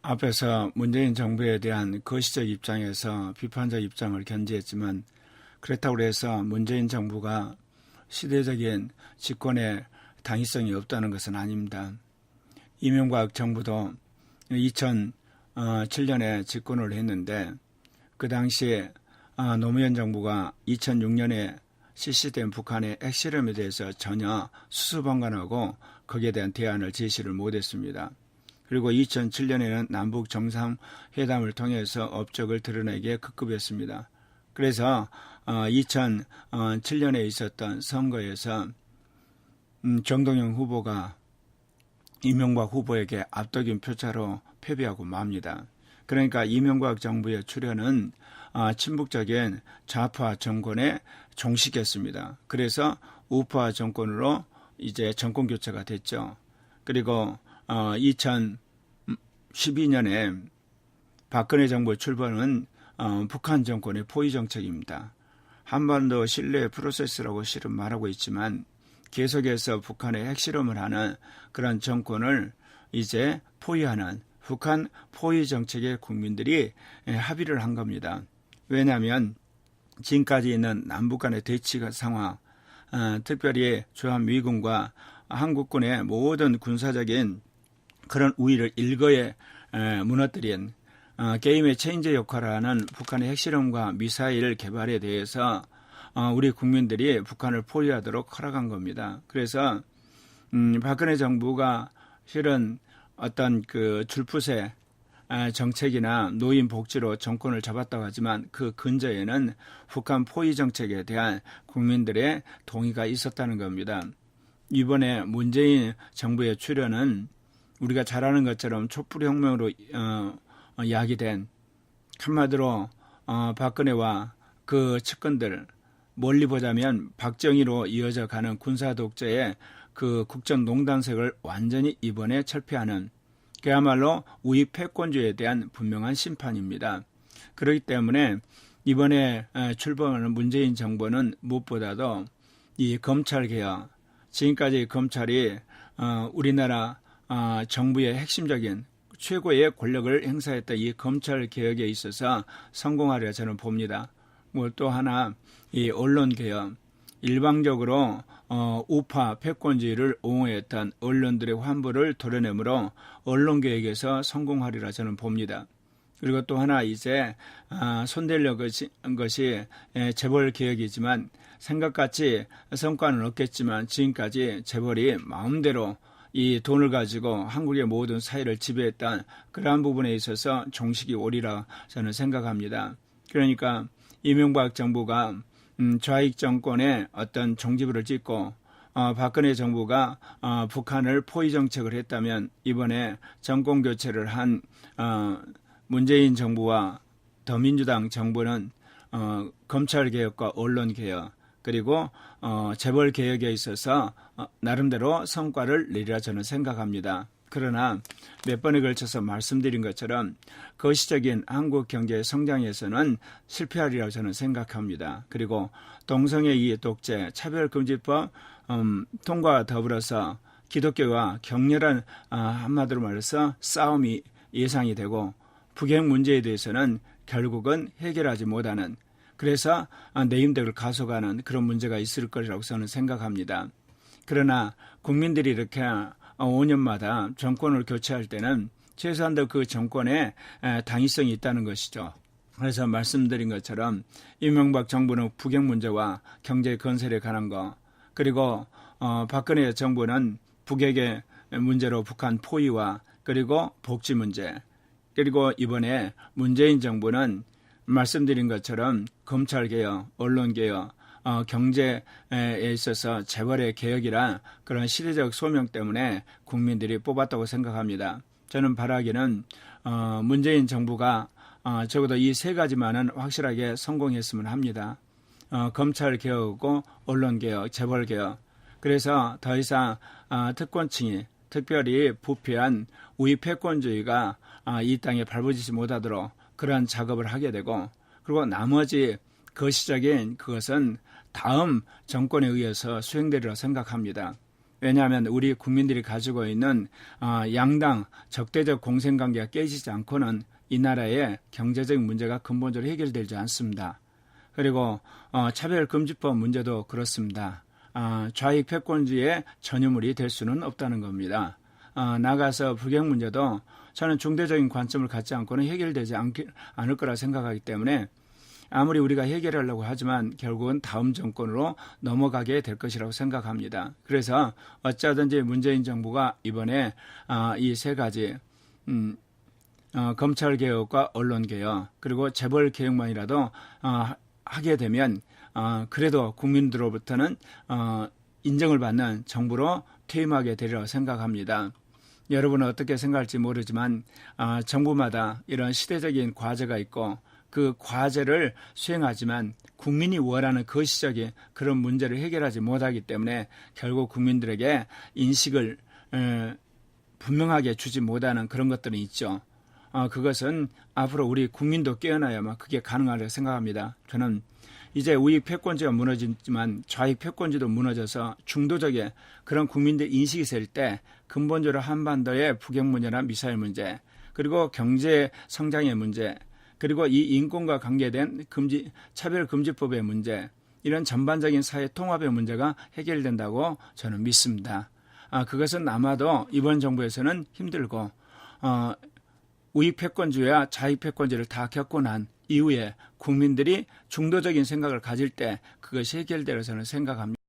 앞에서 문재인 정부에 대한 거시적 입장에서 비판적 입장을 견지했지만 그렇다고 해서 문재인 정부가 시대적인 집권의 당위성이 없다는 것은 아닙니다. 이명박 정부도 2007년에 집권을 했는데 그 당시에 노무현 정부가 2006년에 실시된 북한의 핵실험에 대해서 전혀 수수방관하고 거기에 대한 대안을 제시를 못했습니다. 그리고 2007년에는 남북 정상회담을 통해서 업적을 드러내기에 급급했습니다. 그래서 2007년에 있었던 선거에서 정동영 후보가 이명박 후보에게 압도적인 표차로 패배하고 맙니다. 그러니까 이명박 정부의 출현은 친북적인 좌파 정권에 종식했습니다. 그래서 우파 정권으로 이제 정권 교체가 됐죠. 그리고 2012년에 박근혜 정부 출범은 북한 정권의 포위 정책입니다. 한반도 신뢰 프로세스라고 실은 말하고 있지만 계속해서 북한의 핵실험을 하는 그런 정권을 이제 포위하는 북한 포위 정책에 국민들이 합의를 한 겁니다. 왜냐하면 지금까지 있는 남북 간의 대치 상황, 특별히 주한미군과 한국군의 모든 군사적인 그런 우위를 일거에 무너뜨린 게임의 체인저 역할을 하는 북한의 핵실험과 미사일 개발에 대해서 우리 국민들이 북한을 포위하도록 허락한 겁니다. 그래서 박근혜 정부가 실은 어떤 그 줄푸세 정책이나 노인 복지로 정권을 잡았다고 하지만 그 근저에는 북한 포위 정책에 대한 국민들의 동의가 있었다는 겁니다. 이번에 문재인 정부의 출현은 우리가 잘 아는 것처럼 촛불혁명으로 야기된 한마디로 박근혜와 그 측근들 멀리 보자면 박정희로 이어져 가는 군사독재의 그 국정농단색을 완전히 이번에 철폐하는 그야말로 우익 패권주의에 대한 분명한 심판입니다. 그렇기 때문에 이번에 출범하는 문재인 정부는 무엇보다도 이 검찰개혁, 지금까지 검찰이 우리나라 정부의 핵심적인 최고의 권력을 행사했던 이 검찰개혁에 있어서 성공하리라 저는 봅니다. 또 하나 이 언론개혁, 일방적으로 우파 패권주의를 옹호했던 언론들의 환부를 도려내므로 언론개혁에서 성공하리라 저는 봅니다. 그리고 또 하나 이제 손대려 것이 재벌개혁이지만 생각같이 성과는 없겠지만 지금까지 재벌이 마음대로 이 돈을 가지고 한국의 모든 사회를 지배했던 그러한 부분에 있어서 종식이 오리라 저는 생각합니다. 그러니까 이명박 정부가 좌익 정권의 어떤 종지부를 찍고 박근혜 정부가 북한을 포위 정책을 했다면 이번에 정권 교체를 한 문재인 정부와 더민주당 정부는 검찰개혁과 언론개혁 그리고 재벌개혁에 있어서 나름대로 성과를 내리라 저는 생각합니다. 그러나 몇 번에 걸쳐서 말씀드린 것처럼 거시적인 한국 경제 성장에서는 실패하리라고 저는 생각합니다. 그리고 동성애 이해 독재, 차별금지법 통과와 더불어서 기독교와 격렬한 한마디로 말해서 싸움이 예상이 되고 북핵 문제에 대해서는 결국은 해결하지 못하는 그래서 내임덕을 가속하는 그런 문제가 있을 거라고 저는 생각합니다. 그러나 국민들이 이렇게 5년마다 정권을 교체할 때는 최소한도 그 정권에 당위성이 있다는 것이죠. 그래서 말씀드린 것처럼 이명박 정부는 북핵 문제와 경제 건설에 관한 거 그리고 박근혜 정부는 북핵의 문제로 북한 포위와 그리고 복지 문제 그리고 이번에 문재인 정부는 말씀드린 것처럼 검찰개혁, 언론개혁, 경제에 있어서 재벌의 개혁이라 그런 시대적 소명 때문에 국민들이 뽑았다고 생각합니다. 저는 바라기는 문재인 정부가 적어도 이 세 가지만은 확실하게 성공했으면 합니다. 검찰개혁이고 언론개혁, 재벌개혁. 그래서 더 이상 특권층이 특별히 부패한 우익 패권주의가 이 땅에 발버지지 못하도록 그러한 작업을 하게 되고 그리고 나머지 거시적인 그것은 다음 정권에 의해서 수행되리라 생각합니다. 왜냐하면 우리 국민들이 가지고 있는 양당 적대적 공생관계가 깨지지 않고는 이 나라의 경제적 문제가 근본적으로 해결되지 않습니다. 그리고 차별금지법 문제도 그렇습니다. 좌익 패권주의의 전유물이 될 수는 없다는 겁니다. 나가서 불경 문제도 저는 중대적인 관점을 갖지 않고는 해결되지 않을 거라 생각하기 때문에 아무리 우리가 해결하려고 하지만 결국은 다음 정권으로 넘어가게 될 것이라고 생각합니다. 그래서 어쩌든지 문재인 정부가 이번에 이 세 가지 검찰개혁과 언론개혁 그리고 재벌개혁만이라도 하게 되면 그래도 국민들로부터는 인정을 받는 정부로 퇴임하게 되리라고 생각합니다. 여러분은 어떻게 생각할지 모르지만 정부마다 이런 시대적인 과제가 있고 그 과제를 수행하지만 국민이 원하는 거시적인 그런 문제를 해결하지 못하기 때문에 결국 국민들에게 인식을 분명하게 주지 못하는 그런 것들이 있죠. 그것은 앞으로 우리 국민도 깨어나야만 그게 가능하다고 생각합니다. 저는 이제 우익 패권주의가 무너지지만 좌익 패권주의도 무너져서 중도적인 그런 국민들 인식이 있을 때 근본적으로 한반도의 북핵 문제나 미사일 문제 그리고 경제 성장의 문제 그리고 이 인권과 관계된 차별금지법의 문제 이런 전반적인 사회 통합의 문제가 해결된다고 저는 믿습니다. 그것은 아마도 이번 정부에서는 힘들고 우익 패권주의와 좌익 패권주의를 다 겪고 난 이후에 국민들이 중도적인 생각을 가질 때 그것이 해결되리라고 저는 생각합니다.